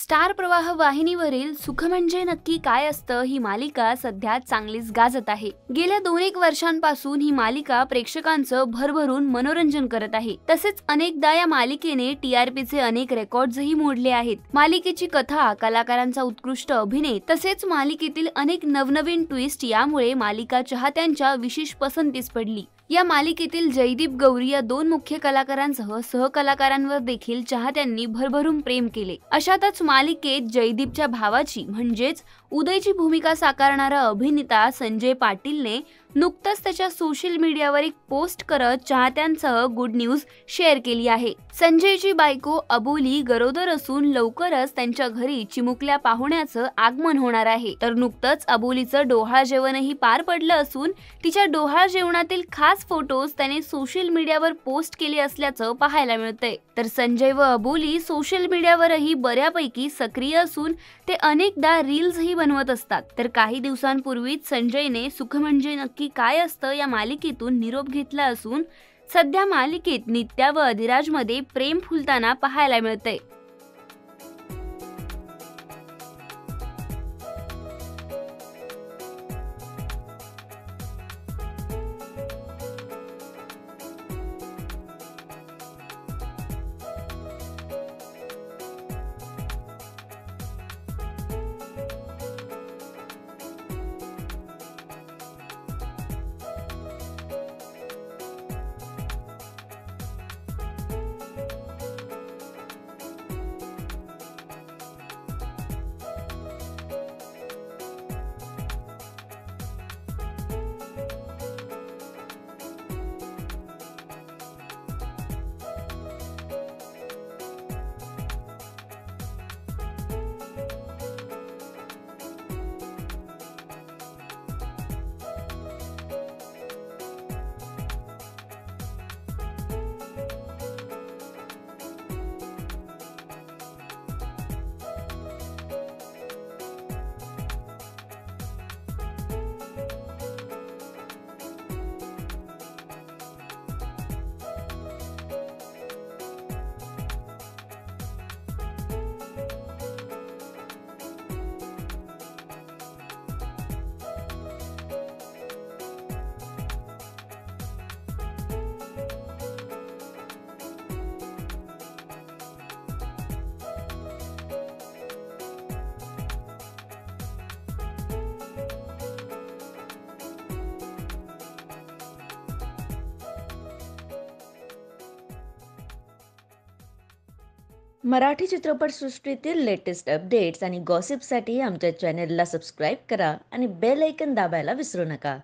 Star प्रवाह वाहिनीवरील सुख म्हणजे नक्की काय असतं ही मालिका सध्या चांगलीच गाजत आहे। गेल्या 2-1 वर्षांपासून ही मालिका प्रेक्षकांचं भरभरून मनोरंजन करत आहे। तसेच अनेकदा या मालिकेने टीआरपीचे अनेक रेकॉर्ड्सही मोडले आहेत। मालिकेची कथा, कलाकारांचा उत्कृष्ट अभिनय तसेच मालिकेतील अनेक नवनवीन ट्विस्ट यामुळे मालिका चाहत्यांच्या विशेष पसंतीस पडली। या मालिकेतील जयदीप गौरी या 2 मुख्य कलाकारांसह सहकलाकारांवर देखील चाहत्यांनी भरभरून प्रेम केले। अशातच मालिकेत जयदीपच्या भावाची म्हणजेच उदयची भूमिका साकारणारा अभिनेता संजय पाटीलने नुकताच त्याच्या सोशल मीडियावर एक पोस्ट करत चाहत्यांसह गुड न्यूज शेअर केली आहे। संजयची बायको अबोली गरोदर असून लवकरच त्यांच्या घरी चिमुकल्या पाहुण्याचं आगमन होणार आहे। तर नुकतंच अबोलीचं डोहाळ जेवणही पार पडलं असून तिच्या डोहाळ जेवणातील खास फोटोज त्याने सोशल मीडियावर पोस्ट केले असल्याचं पाहायला मिळतंय। तर संजय व अबोली सोशल मीडियावरही बऱ्यापैकी सक्रिय असून ते अनेकदा रील्सही बनवत असतात। तर काही दिवसांपूर्वीच संजयने सुख म्हणजे नक्की काय असतं या मालिकेतून निरोप घेतला असून सध्या मालिकेत नित्या व अधिराजमध्ये प्रेम फुलताना पाहायला मिळतंय। मराठी चित्रपटसृष्टीतील लेटेस्ट अपडेट्स आणि गॉसिपसाठी आमच्या चॅनेलला सबस्क्राईब करा आणि बेल आयकॉन दाबायला विसरू नका।